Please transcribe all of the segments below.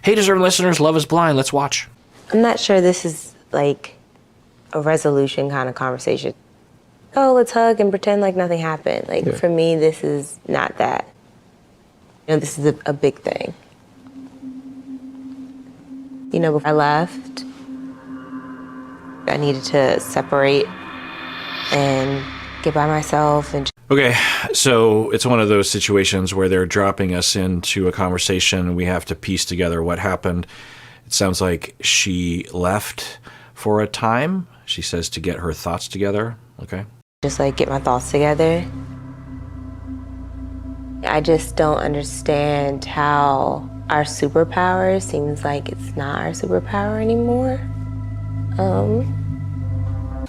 Hey, deserving listeners, Love is Blind. Let's watch. I'm not sure this is like a resolution kind of conversation. Oh, let's hug and pretend like nothing happened. Like, for me, this is not that. You know, this is a big thing. You know, before I left, I needed to separate and get by myself. And Okay, so it's one of those situations where they're dropping us into a conversation and we have to piece together what happened. It sounds like she left for a time. She says to get her thoughts together. Okay. just like get my thoughts together. I just don't understand how our superpower seems like it's not our superpower anymore.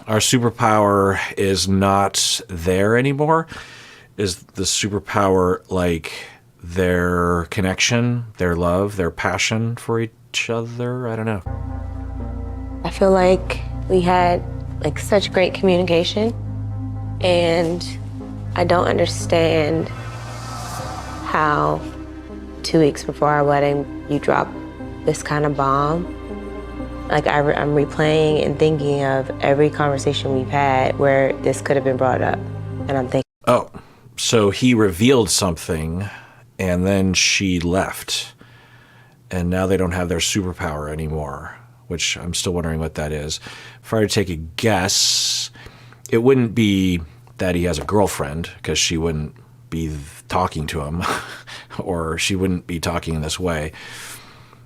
Our superpower is not there anymore. Is the superpower like their connection, their love, their passion for each other? I don't know. I feel like we had like such great communication, and I don't understand how 2 weeks before our wedding you drop this kind of bomb. Like I'm replaying and thinking of every conversation we've had where this could have been brought up, and I'm thinking, oh, so he revealed something and then she left, and now they don't have their superpower anymore, which I'm still wondering what that is. If I were to take a guess, it wouldn't be that he has a girlfriend, because she wouldn't be talking to him or she wouldn't be talking in this way.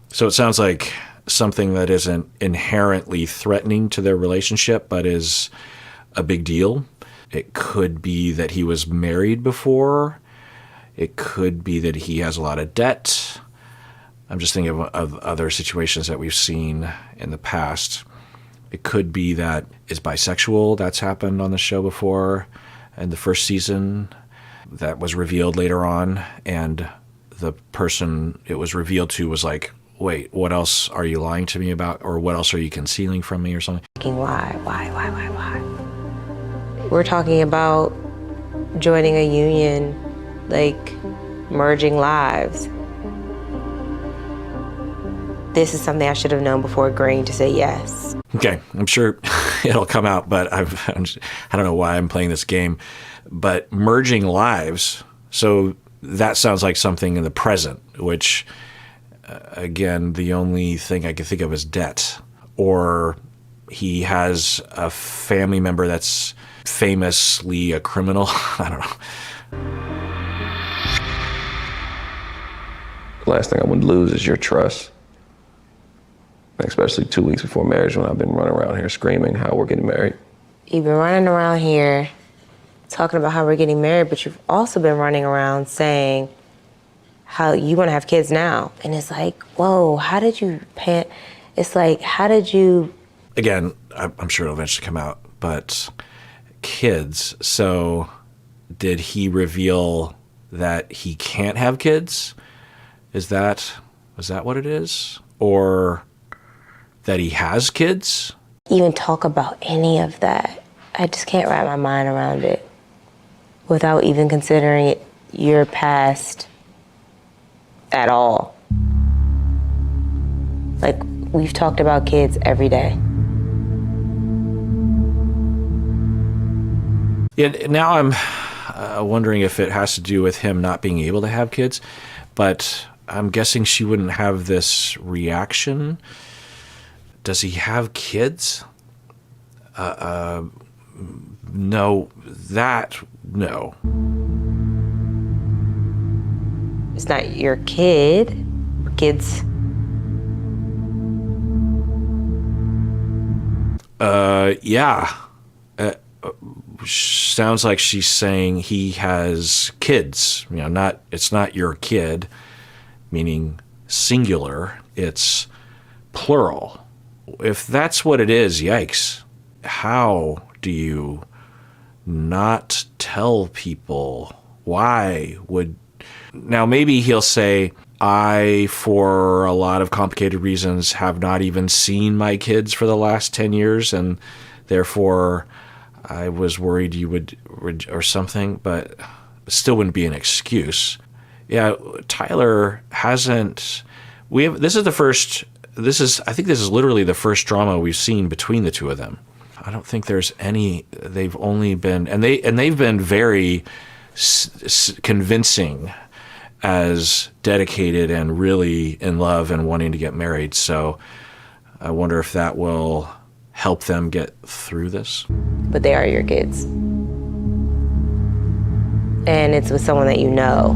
So it sounds like something that isn't inherently threatening to their relationship, but is a big deal. It could be that he was married before. It could be that he has a lot of debt. I'm just thinking of other situations that we've seen in the past. It could be that is bisexual. That's happened on the show before in the first season. That was revealed later on, and the person it was revealed to was like, wait, what else are you lying to me about? Or what else are you concealing from me or something? why? We're talking about joining a union, like merging lives. This is something I should have known before agreeing to say yes. Okay, I'm sure it'll come out, but I don't know why I'm playing this game. But merging lives, so that sounds like something in the present, which, again, the only thing I can think of is debt. Or he has a family member that's famously a criminal. I don't know. The last thing I would lose is your trust. Especially 2 weeks before marriage, when I've been running around here screaming how we're getting married. You've been running around here talking about how we're getting married, but you've also been running around saying how you want to have kids now. And it's like, whoa, how did you It's like, how did you... Again, I'm sure it'll eventually come out, but kids, so did he reveal that he can't have kids? Is that what it is? Or that he has kids? Even talk about any of that. I just can't wrap my mind around it without even considering it your past at all. Like, we've talked about kids every day. Yeah, now I'm wondering if it has to do with him not being able to have kids, but I'm guessing she wouldn't have this reaction. Does he have kids? No. It's not your kid. Kids. Yeah. Sounds like she's saying he has kids. You know, it's not your kid, meaning singular. It's plural. If that's what it is, yikes. How do you not tell people? Why would... Now, maybe he'll say, I, for a lot of complicated reasons, have not even seen my kids for the last 10 years, and therefore I was worried you would, or something, but it still wouldn't be an excuse. Yeah, Tyler hasn't This is I think this is literally the first drama we've seen between the two of them. I don't think there's any. They've only been, and they've been very convincing as dedicated and really in love and wanting to get married. So I wonder if that will help them get through this. But they are your kids. And it's with someone that you know.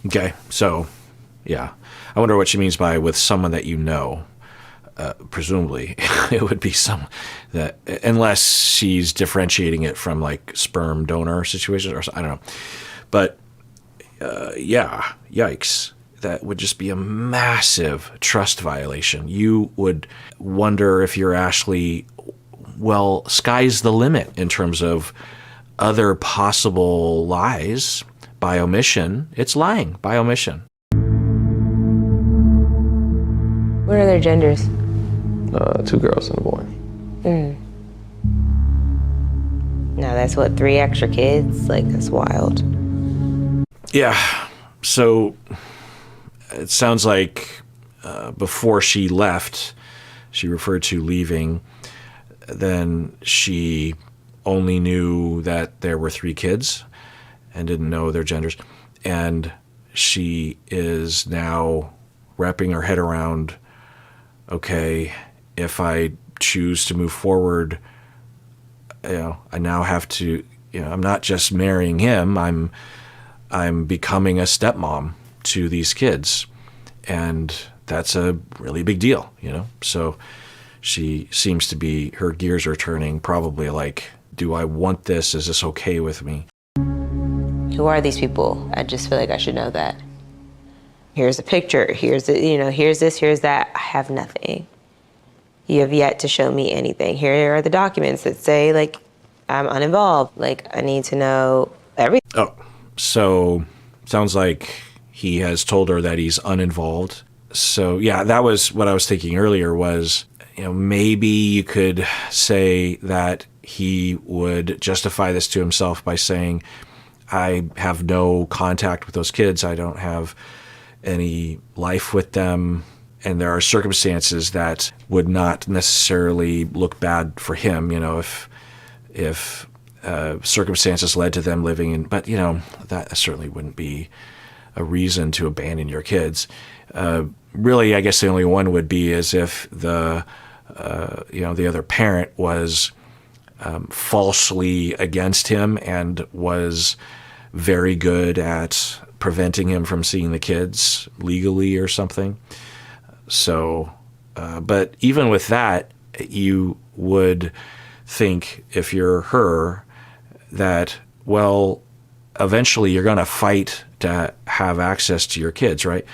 Okay, so, yeah. I wonder what she means by with someone that you know. Presumably, it would be some that, unless she's differentiating it from like sperm donor situations, or I don't know. But yeah, yikes. That would just be a massive trust violation. You would wonder if you're Ashley, well, sky's the limit in terms of other possible lies by omission. It's lying by omission. What are their genders? 2 girls and a boy. Now that's what, 3 extra kids? Like, that's wild. Yeah, so it sounds like before she left, she referred to leaving, then she only knew that there were 3 kids and didn't know their genders. And she is now wrapping her head around, okay, if I choose to move forward, I now have to, I'm not just marrying him, I'm becoming a stepmom to these kids. And that's a really big deal, So she seems to be, her gears are turning, probably like, do I want this? Is this okay with me? Who are these people? I just feel like I should know that. Here's a picture, here's this, here's that. I have nothing. You have yet to show me anything. Here are the documents that say, like, I'm uninvolved. Like, I need to know everything. Oh, so sounds like he has told her that he's uninvolved. So, yeah, that was what I was thinking earlier was, maybe you could say that he would justify this to himself by saying, I have no contact with those kids. I don't have any life with them. And there are circumstances that would not necessarily look bad for him, if circumstances led to them living in, but that certainly wouldn't be a reason to abandon your kids. Really, I guess the only one would be as if the other parent was falsely against him and was very good at preventing him from seeing the kids legally or something. So, but even with that, you would think, if you're her, that, well, eventually you're going to fight to have access to your kids, right?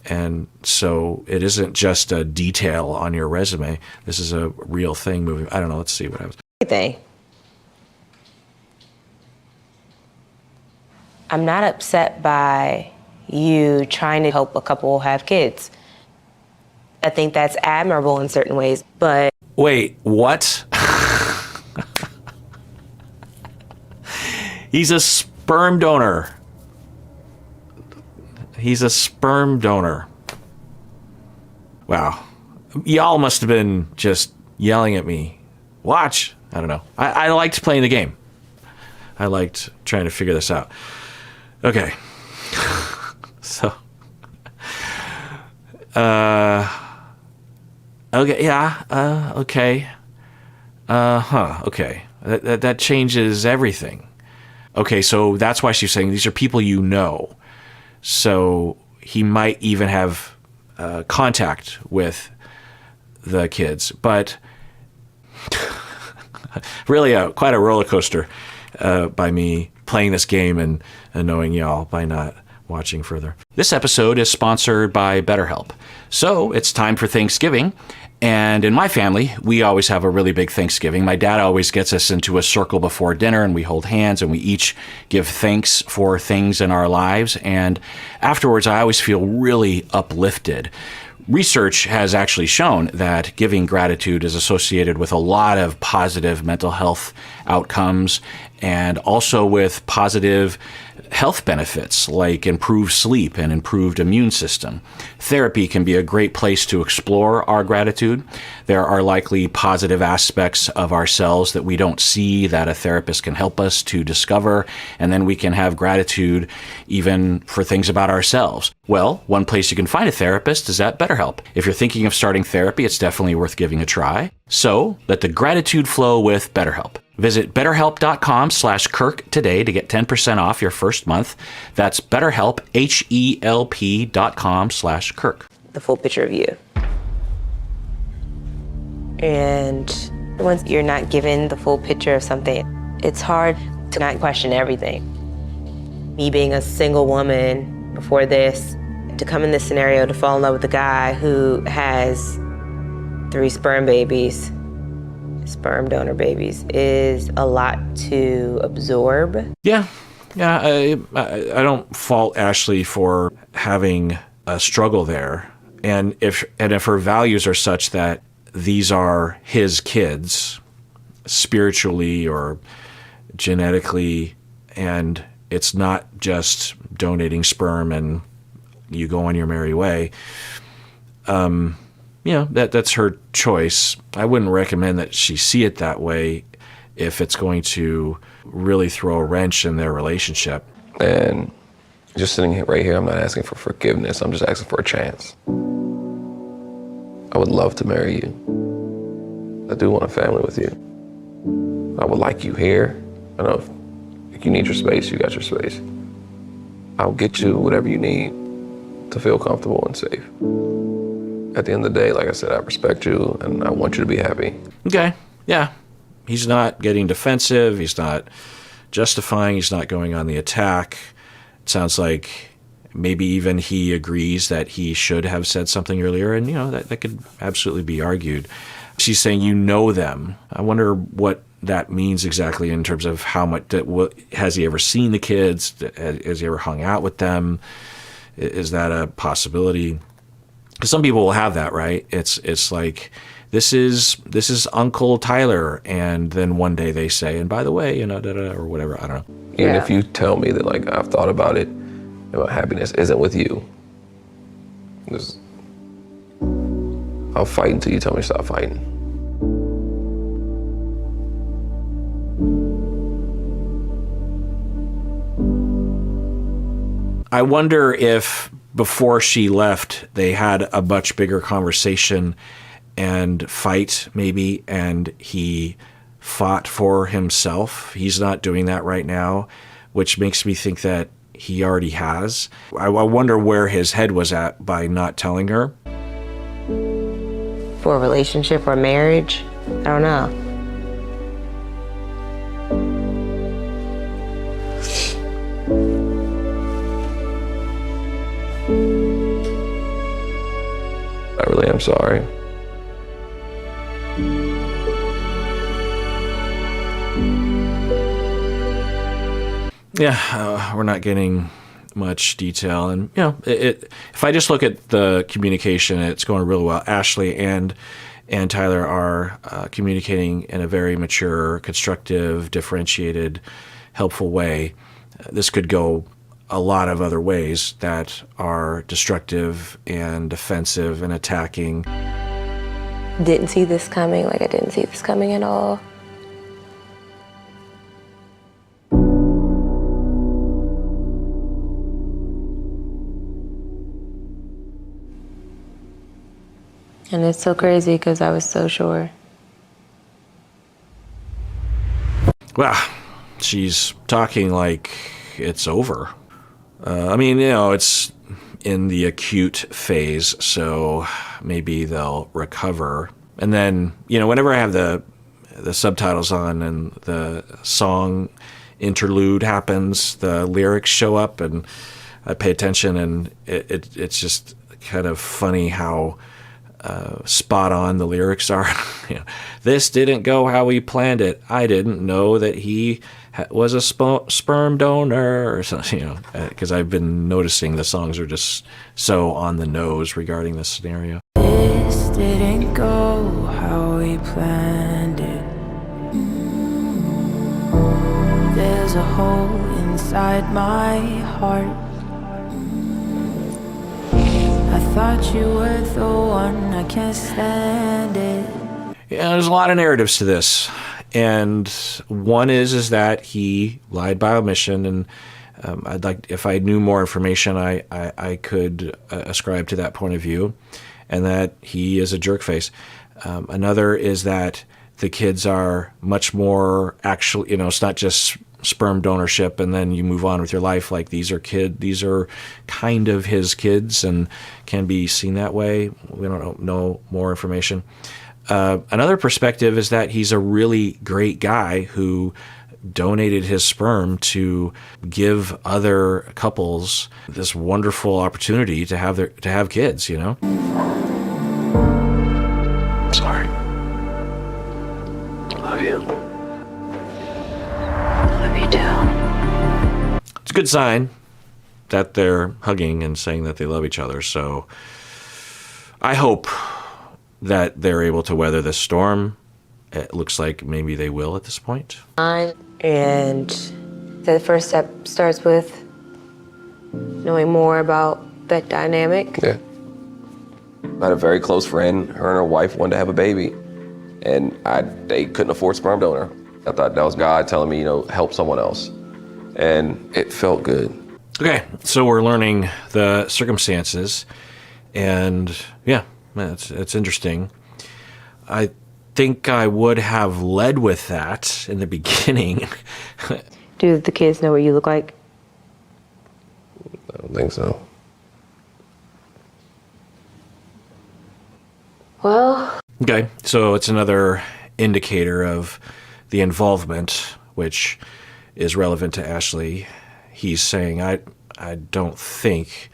And so it isn't just a detail on your resume. This is a real thing moving. I don't know. Let's see what happens. I'm not upset by you trying to help a couple have kids. I think that's admirable in certain ways, but... Wait, what? He's a sperm donor. He's a sperm donor. Wow. Y'all must have been just yelling at me. Watch. I don't know. I liked playing the game. I liked trying to figure this out. Okay. So... okay, yeah, okay. Okay. That changes everything. Okay, so that's why she's saying these are people you know. So he might even have contact with the kids. But really quite a roller coaster by me playing this game and knowing y'all by not watching further. This episode is sponsored by BetterHelp. So it's time for Thanksgiving. And in my family, we always have a really big Thanksgiving. My dad always gets us into a circle before dinner and we hold hands and we each give thanks for things in our lives. And afterwards, I always feel really uplifted. Research has actually shown that giving gratitude is associated with a lot of positive mental health outcomes and also with positive health benefits like improved sleep and improved immune system. Therapy can be a great place to explore our gratitude. There are likely positive aspects of ourselves that we don't see that a therapist can help us to discover, and then we can have gratitude even for things about ourselves. Well, one place you can find a therapist is at BetterHelp. If you're thinking of starting therapy, it's definitely worth giving a try. So let the gratitude flow with BetterHelp. Visit BetterHelp.com/Kirk today to get 10% off your first month. That's BetterHelp, HELP.com/Kirk. The full picture of you. And once you're not given the full picture of something, it's hard to not question everything. Me being a single woman before this, to come in this scenario, to fall in love with a guy who has 3 sperm babies, sperm donor babies, is a lot to absorb. Yeah. I don't fault Ashley for having a struggle there. And if her values are such that these are his kids, spiritually or genetically, and it's not just donating sperm and you go on your merry way, that's her choice. I wouldn't recommend that she see it that way if it's going to really throw a wrench in their relationship. And just sitting right here, I'm not asking for forgiveness. I'm just asking for a chance. I would love to marry you. I do want a family with you. I would like you here. I know if you need your space, you got your space. I'll get you whatever you need to feel comfortable and safe. At the end of the day, like I said, I respect you and I want you to be happy. Okay, yeah. He's not getting defensive. He's not justifying. He's not going on the attack. It sounds like maybe even he agrees that he should have said something earlier, and that could absolutely be argued. She's saying you know them. I wonder what that means exactly in terms of how much. Has he ever seen the kids? Has he ever hung out with them? Is that a possibility? Because some people will have that, right? It's like, this is Uncle Tyler, and then one day they say, and by the way, or whatever. I don't know. Even if you tell me that, like, I've thought about it, and my happiness isn't with you, I'll fight until you tell me to stop fighting. I wonder if before she left, they had a much bigger conversation and fight maybe, and he fought for himself. He's not doing that right now, which makes me think that he already has. I wonder where his head was at by not telling her. For a relationship or marriage, I don't know. I really am sorry. Yeah, we're not getting much detail, and if I just look at the communication, it's going really well. Ashley and Tyler are communicating in a very mature, constructive, differentiated, helpful way. This could go a lot of other ways that are destructive and defensive and attacking. Didn't see this coming, like I didn't see this coming at all. And it's so crazy because I was so sure. Well, she's talking like it's over. It's in the acute phase, so maybe they'll recover. And then, whenever I have the subtitles on and the song interlude happens, the lyrics show up, and I pay attention, and it's just kind of funny how spot on the lyrics are. This didn't go how we planned it. I didn't know that he was a sperm donor, or something. Because I've been noticing the songs are just so on the nose regarding this scenario. This didn't go how we planned it. There's a hole inside my heart. I thought you were the one, I can't stand it. Yeah, there's a lot of narratives to this. And one is that he lied by omission, and I'd like, if I knew more information, I could ascribe to that point of view, and that he is a jerkface. Another is that the kids are much more actual. It's not just sperm donorship and then you move on with your life. Like these are kind of his kids and can be seen that way. We don't know more information. Another perspective is that he's a really great guy who donated his sperm to give other couples this wonderful opportunity to have kids, I'm sorry. I love you. Love you too. It's a good sign that they're hugging and saying that they love each other. So I hope that they're able to weather this storm. It looks like maybe they will at this point. And the first step starts with knowing more about that dynamic. Yeah. I had a very close friend. Her and her wife wanted to have a baby, and they couldn't afford sperm donor. I thought that was God telling me, help someone else, and it felt good. Okay, so we're learning the circumstances, and yeah, it's interesting. I think I would have led with that in the beginning. Do the kids know what you look like? I don't think so. Well. Okay, so it's another indicator of the involvement, which is relevant to Ashley. He's saying, I don't think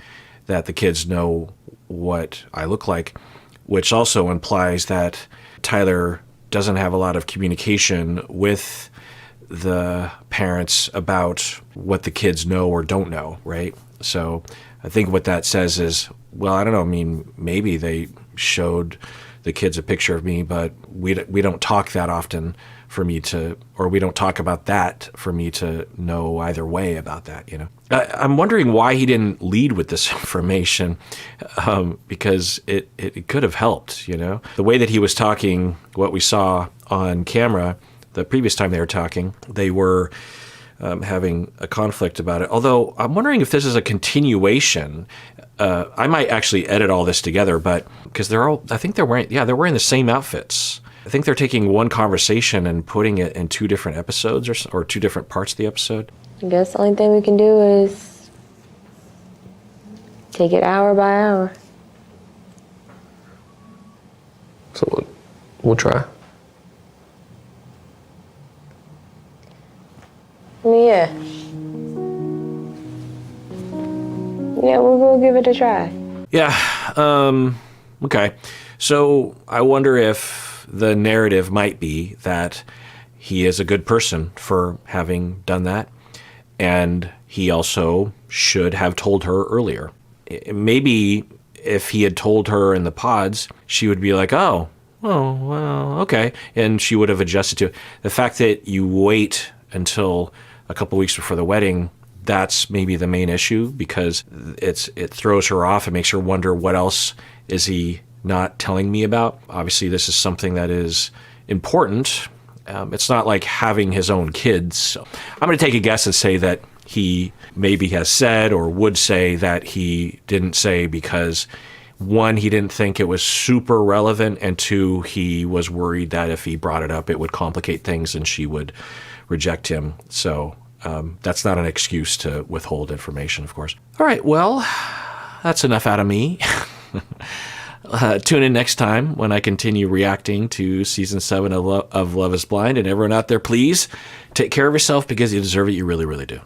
that the kids know what I look like, which also implies that Tyler doesn't have a lot of communication with the parents about what the kids know or don't know, right? So I think what that says is, well, I don't know. I mean, maybe they showed the kids a picture of me, but we don't talk that often for me to, or we don't talk about that for me to know either way about that, I'm wondering why he didn't lead with this information, because it could have helped, The way that he was talking, what we saw on camera, the previous time they were talking, they were having a conflict about it. Although I'm wondering if this is a continuation. I might actually edit all this together, but because I think they're wearing the same outfits. I think they're taking one conversation and putting it in two different episodes or two different parts of the episode. I guess the only thing we can do is take it hour by hour. So we'll try. Yeah. Yeah, we'll give it a try. Yeah. Okay. So I wonder if the narrative might be that he is a good person for having done that, and he also should have told her earlier. Maybe if he had told her in the pods, she would be like, oh, well, okay, and she would have adjusted to it. The fact that you wait until a couple weeks before the wedding, that's maybe the main issue, because it throws her off and makes her wonder, what else is he not telling me about? Obviously, this is something that is important. It's not like having his own kids. So I'm going to take a guess and say that he maybe has said or would say that he didn't say because, one, he didn't think it was super relevant, and two, he was worried that if he brought it up, it would complicate things and she would reject him. So that's not an excuse to withhold information, of course. All right, well, that's enough out of me. Tune in next time when I continue reacting to Season 7 of Love is Blind. And everyone out there, please take care of yourself because you deserve it. You really, really do.